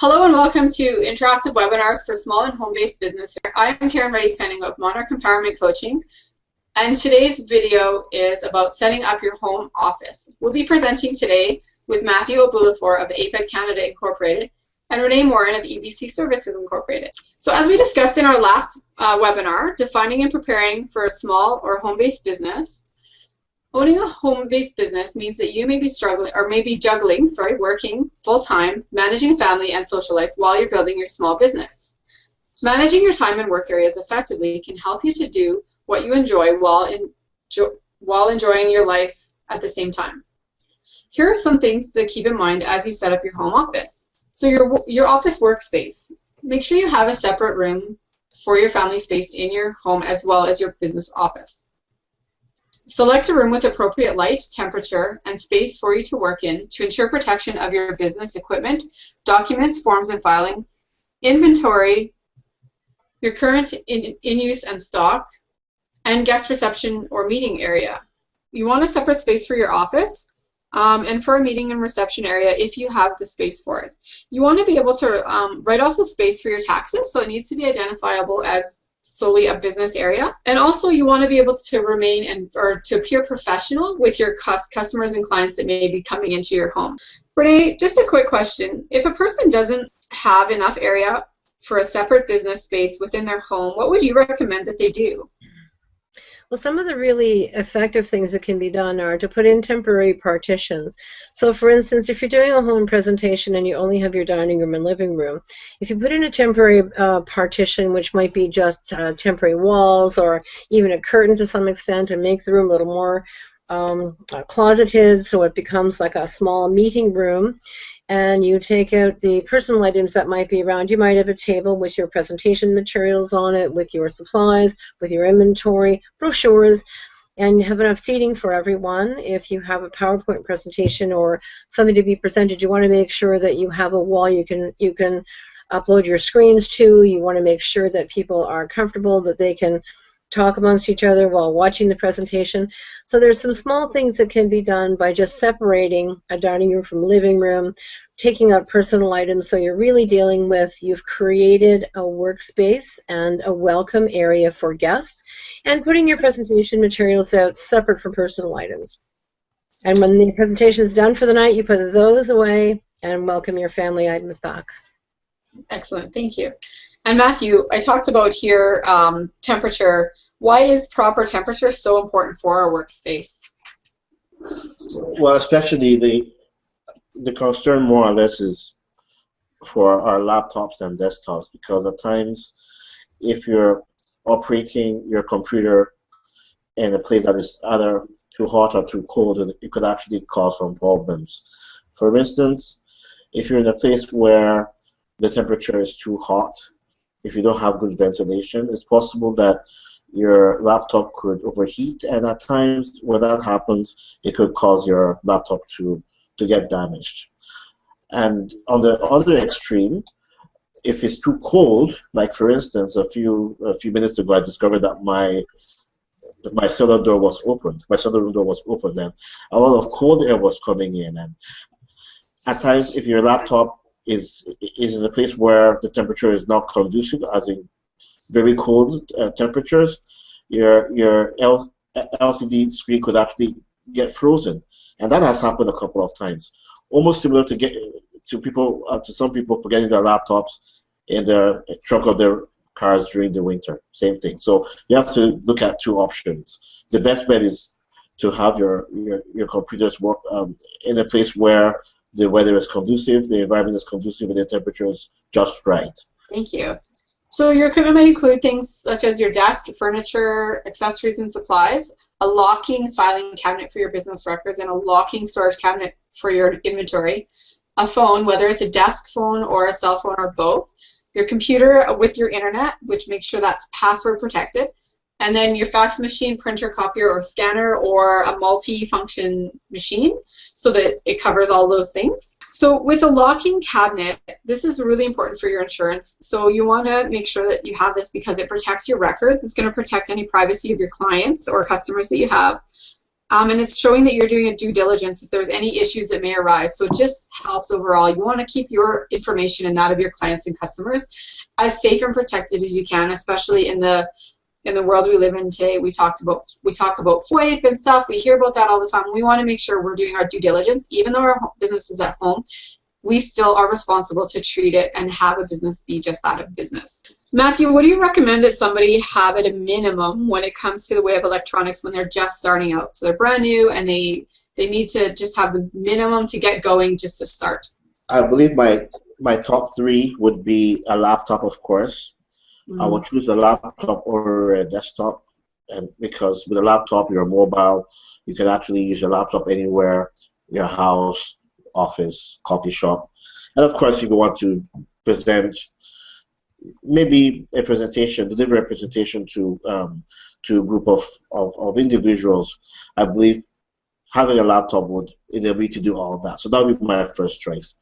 Hello and welcome to Interactive Webinars for Small and Home-Based Business. I'm Karen Reddy-Penning of Monarch Empowerment Coaching, and today's video is about setting up your home office. We'll be presenting today with Matthew Obulafor of APEC Canada Incorporated and Renee Morin of EBC Services Incorporated. So as we discussed in our last webinar, defining and preparing for a small or home-based business, owning a home-based business means that you may be struggling or maybe juggling, working full-time, managing a family and social life while you're building your small business. Managing your time and work areas effectively can help you to do what you enjoy while enjoying your life at the same time. Here are some things to keep in mind as you set up your home office. So your office workspace. Make sure you have a separate room for your family space in your home as well as your business office. Select a room with appropriate light, temperature, and space for you to work in to ensure protection of your business equipment, documents, forms, and filing, inventory, your current in-use and stock, and guest reception or meeting area. You want a separate space for your office and for a meeting and reception area if you have the space for it. You want to be able to write off the space for your taxes, so it needs to be identifiable as solely a business area. And also you want to be able to remain or to appear professional with your customers and clients that may be coming into your home. Renee, just a quick question. If a person doesn't have enough area for a separate business space within their home, what would you recommend that they do? Well, some of the really effective things that can be done are to put in temporary partitions. So, for instance, if you're doing a home presentation and you only have your dining room and living room, if you put in a temporary partition, which might be just temporary walls or even a curtain to some extent, and make the room a little more closeted so it becomes like a small meeting room, and you take out the personal items that might be around. You might have a table with your presentation materials on it, with your supplies, with your inventory, brochures, and you have enough seating for everyone. If you have a PowerPoint presentation or something to be presented, you want to make sure that you have a wall you can upload your screens to. You want to make sure that people are comfortable, that they can talk amongst each other while watching the presentation. So there's some small things that can be done by just separating a dining room from living room, taking out personal items, so you're really dealing with, you've created a workspace and a welcome area for guests, and putting your presentation materials out separate from personal items. And when the presentation is done for the night, you put those away and welcome your family items back. Excellent, thank you. And Matthew, I talked about here temperature. Why is proper temperature so important for our workspace? Well, especially the concern more or less is for our laptops and desktops, because at times if you're operating your computer in a place that is either too hot or too cold, it could actually cause some problems. For instance, if you're in a place where the temperature is too hot, if you don't have good ventilation, it's possible that your laptop could overheat, and at times when that happens, it could cause your laptop to get damaged. And on the other extreme, if it's too cold, like for instance, a few minutes ago, I discovered that my cellar room door was opened, and a lot of cold air was coming in. And at times, if your laptop is in a place where the temperature is not conducive, as in very cold temperatures, your LCD screen could actually get frozen, and that has happened a couple of times. Almost similar to some people forgetting their laptops in the trunk of their cars during the winter. Same thing. So you have to look at two options. The best bet is to have your computers work in a place where the weather is conducive, the environment is conducive, and the temperature is just right. Thank you. So your equipment might include things such as your desk, furniture, accessories and supplies, a locking filing cabinet for your business records, and a locking storage cabinet for your inventory, a phone, whether it's a desk phone or a cell phone or both, your computer with your internet, which makes sure that's password protected, and then your fax machine, printer, copier, or scanner, or a multi-function machine, so that it covers all those things. So with a locking cabinet, this is really important for your insurance. So you want to make sure that you have this because it protects your records. It's going to protect any privacy of your clients or customers that you have. And it's showing that you're doing a due diligence if there's any issues that may arise. So it just helps overall. You want to keep your information and that of your clients and customers as safe and protected as you can, especially in the world we live in today. We talk about FOIP and stuff. We hear about that all the time. We want to make sure we're doing our due diligence. Even though our business is at home, we still are responsible to treat it and have a business be just that, of business. Matthew, what do you recommend that somebody have at a minimum when it comes to the way of electronics when they're just starting out? So they're brand new and they need to just have the minimum to get going just to start. I believe my top three would be a laptop, of course. I would choose a laptop or a desktop, and because with a laptop you're mobile, you can actually use your laptop anywhere, your house, office, coffee shop. And of course, if you want to present maybe a presentation, deliver a presentation to a group of individuals, I believe having a laptop would enable you to do all of that. So that would be my first choice.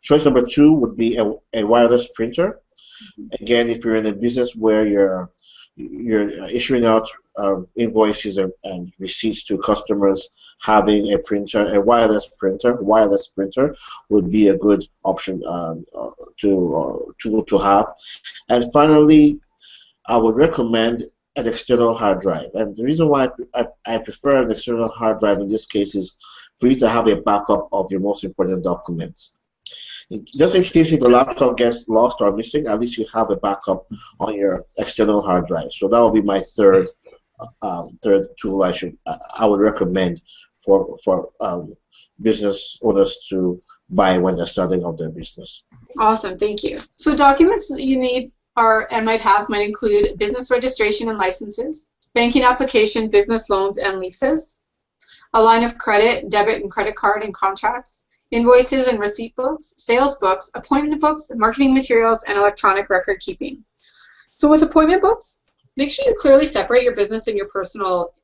Choice number two would be a wireless printer. Again, if you're in a business where you're issuing out invoices and receipts to customers, having a printer, a wireless printer would be a good option to have. And finally, I would recommend an external hard drive. And the reason why I prefer an external hard drive in this case is for you to have a backup of your most important documents. Just in case if the laptop gets lost or missing, at least you have a backup on your external hard drive. So that would be my third tool I would recommend for business owners to buy when they're starting off their business. Awesome, thank you. So documents that you need might include business registration and licenses, banking application, business loans and leases, a line of credit, debit and credit card and contracts, invoices and receipt books, sales books, appointment books, marketing materials, and electronic record keeping. So with appointment books, make sure you clearly separate your business and your personal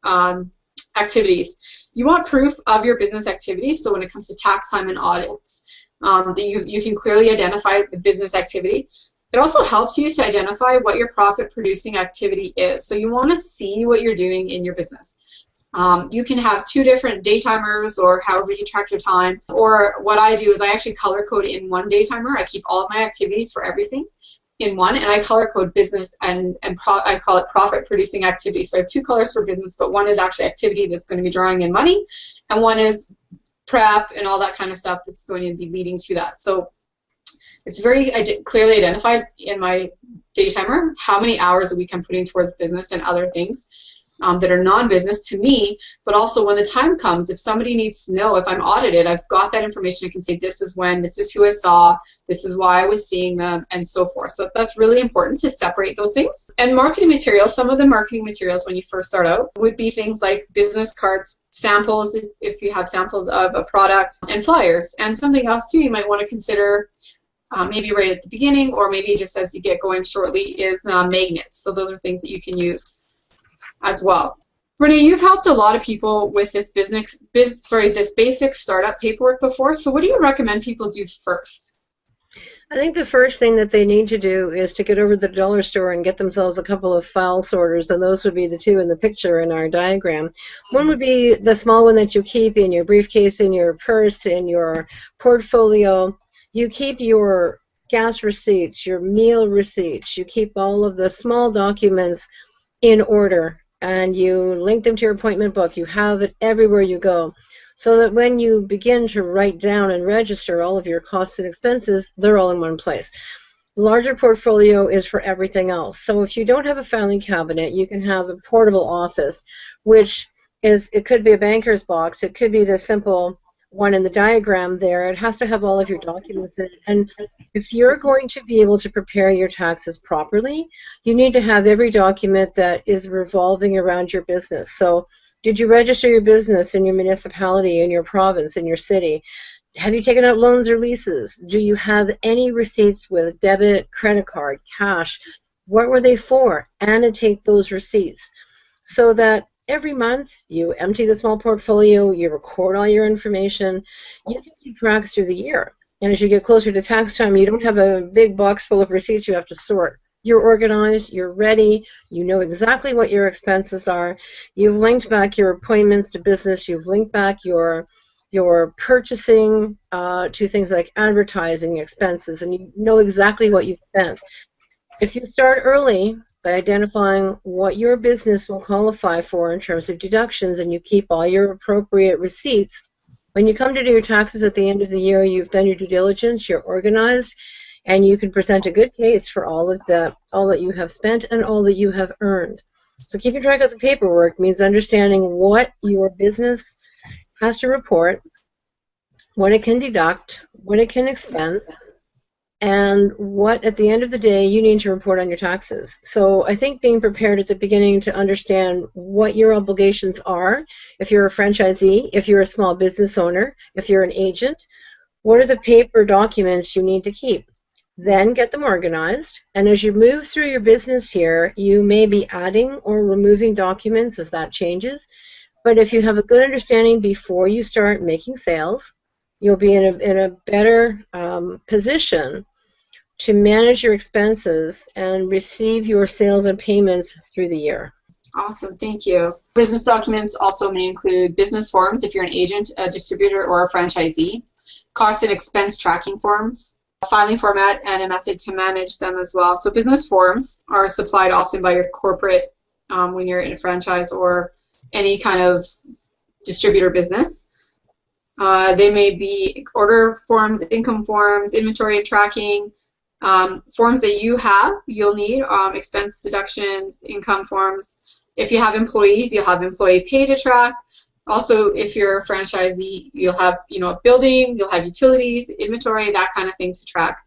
activities. You want proof of your business activity, so when it comes to tax time and audits, that you can clearly identify the business activity. It also helps you to identify what your profit-producing activity is. So you want to see what you're doing in your business. You can have two different day timers or however you track your time. Or what I do is I actually color code in one day timer. I keep all of my activities for everything in one, and I color code business and I call it profit producing activity. So I have two colors for business, but one is actually activity that's going to be drawing in money, and one is prep and all that kind of stuff that's going to be leading to that. So it's very clearly identified in my day timer how many hours a week I'm putting towards business and other things that are non-business to me, but also when the time comes, if somebody needs to know, if I'm audited, I've got that information. I can say this is when, this is who I saw, this is why I was seeing them, and so forth. So that's really important to separate those things. And marketing materials, some of the marketing materials when you first start out would be things like business cards, samples, if you have samples of a product, and flyers. And something else too you might want to consider maybe right at the beginning or maybe just as you get going shortly is magnets. So those are things that you can use as well. Renee, you've helped a lot of people with this this basic startup paperwork before. So what do you recommend people do first? I think the first thing that they need to do is to get over to the dollar store and get themselves a couple of file sorters, and those would be the two in the picture in our diagram. One would be the small one that you keep in your briefcase, in your purse, in your portfolio. You keep your gas receipts, your meal receipts, you keep all of the small documents in order, and you link them to your appointment book. You have it everywhere you go, so that when you begin to write down and register all of your costs and expenses, they're all in one place. The larger portfolio is for everything else. So if you don't have a filing cabinet, you can have a portable office, which is, it could be a banker's box, it could be the simple one in the diagram there. It has to have all of your documents in it. And if you're going to be able to prepare your taxes properly, you need to have every document that is revolving around your business. So did you register your business in your municipality, in your province, in your city? Have you taken out loans or leases? Do you have any receipts with debit, credit card, cash? What were they for? Annotate those receipts so that every month you empty the small portfolio, you record all your information, you can keep track through the year. And as you get closer to tax time, you don't have a big box full of receipts you have to sort. you're organized, you're ready, you know exactly what your expenses are, you've linked back your appointments to business, you've linked back your purchasing to things like advertising expenses, and you know exactly what you've spent. If you start early by identifying what your business will qualify for in terms of deductions, and you keep all your appropriate receipts, when you come to do your taxes at the end of the year, you've done your due diligence, you're organized, and you can present a good case for all that you have spent and all that you have earned. So keeping track of the paperwork means understanding what your business has to report, what it can deduct, what it can expense, and what at the end of the day you need to report on your taxes. So I think being prepared at the beginning to understand what your obligations are, if you're a franchisee, if you're a small business owner, if you're an agent, what are the paper documents you need to keep? Then get them organized, and as you move through your business here, you may be adding or removing documents as that changes. But if you have a good understanding before you start making sales, you'll be in a better position to manage your expenses and receive your sales and payments through the year. Awesome, thank you. Business documents also may include business forms if you're an agent, a distributor, or a franchisee, cost and expense tracking forms, filing format, and a method to manage them as well. So business forms are supplied often by your corporate when you're in a franchise or any kind of distributor business. They may be order forms, income forms, inventory and tracking, forms that you'll need, expense deductions, income forms. If you have employees, you'll have employee pay to track. Also, if you're a franchisee, you'll have a building, you'll have utilities, inventory, that kind of thing to track.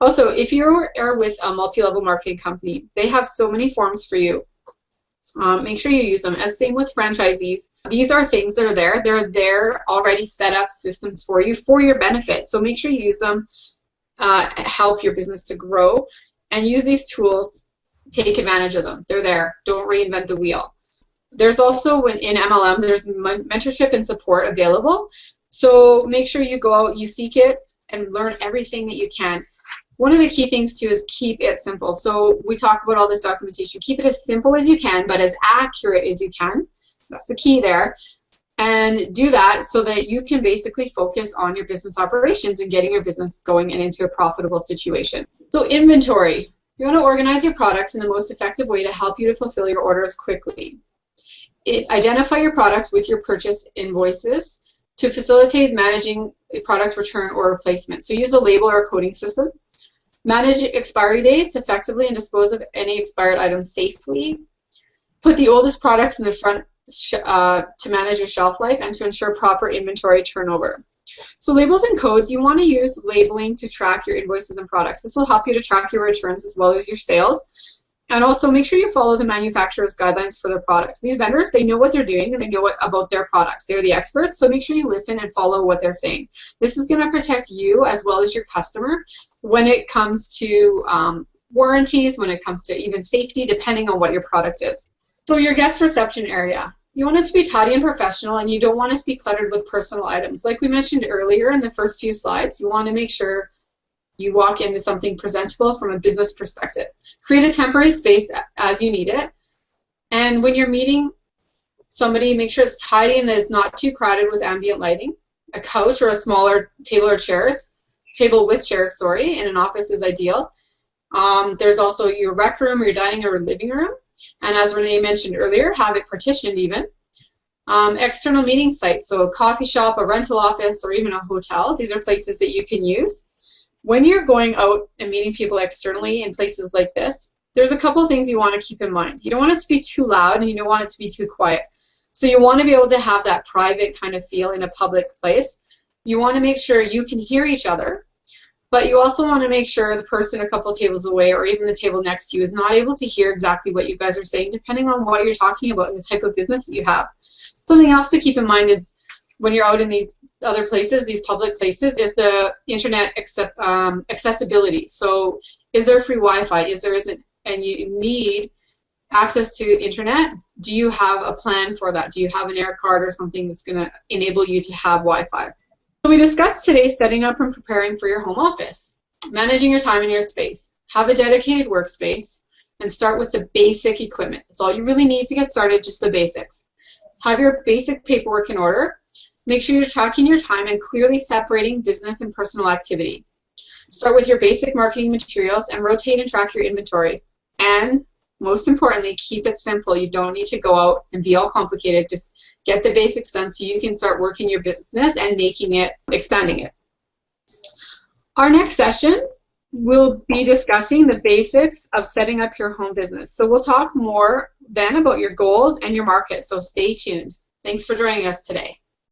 Also, if you are with a multi-level marketing company, they have so many forms for you. Make sure you use them. As same with franchisees, these are things that are there. They're there already set up systems for you for your benefit. So make sure you use them, help your business to grow, and use these tools. Take advantage of them. They're there. Don't reinvent the wheel. There's also, in MLM, there's mentorship and support available. So make sure you go out, you seek it, and learn everything that you can. One of the key things, too, is keep it simple. So we talk about all this documentation. Keep it as simple as you can, but as accurate as you can. That's the key there. And do that so that you can basically focus on your business operations and getting your business going and into a profitable situation. So inventory. You want to organize your products in the most effective way to help you to fulfill your orders quickly. Identify your products with your purchase invoices to facilitate managing a product return or replacement. So use a label or a coding system. Manage expiry dates effectively and dispose of any expired items safely. Put the oldest products in the front to manage your shelf life and to ensure proper inventory turnover. So labels and codes, you want to use labeling to track your invoices and products. This will help you to track your returns as well as your sales. And also make sure you follow the manufacturer's guidelines for their products. These vendors, they know what they're doing and they know about their products. They're the experts, so make sure you listen and follow what they're saying. This is going to protect you as well as your customer when it comes to warranties, when it comes to even safety, depending on what your product is. So your guest reception area. You want it to be tidy and professional, and you don't want it to be cluttered with personal items. Like we mentioned earlier in the first few slides, you want to make sure you walk into something presentable from a business perspective. Create a temporary space as you need it. And when you're meeting somebody, make sure it's tidy and that it's not too crowded with ambient lighting. A couch or a smaller table with chairs, in an office is ideal. There's also your rec room or your dining or living room. And as Renee mentioned earlier, have it partitioned even. External meeting sites, so a coffee shop, a rental office, or even a hotel. These are places that you can use. When you're going out and meeting people externally in places like this, there's a couple of things you want to keep in mind. You don't want it to be too loud and you don't want it to be too quiet. So you want to be able to have that private kind of feel in a public place. You want to make sure you can hear each other, but you also want to make sure the person a couple tables away or even the table next to you is not able to hear exactly what you guys are saying, depending on what you're talking about and the type of business that you have. Something else to keep in mind is when you're out in these other places, these public places, is the internet accessibility. So is there free Wi-Fi? Isn't? And you need access to internet. Do you have a plan for that? Do you have an air card or something that's going to enable you to have Wi-Fi? So we discussed today setting up and preparing for your home office, managing your time and your space. have a dedicated workspace, and start with the basic equipment. That's all you really need to get started, just the basics. Have your basic paperwork in order. Make sure you're tracking your time and clearly separating business and personal activity. Start with your basic marketing materials and rotate and track your inventory. And most importantly, keep it simple. You don't need to go out and be all complicated. Just get the basics done so you can start working your business and making it, expanding it. Our next session, we'll be discussing the basics of setting up your home business. So we'll talk more then about your goals and your market. So stay tuned. Thanks for joining us today.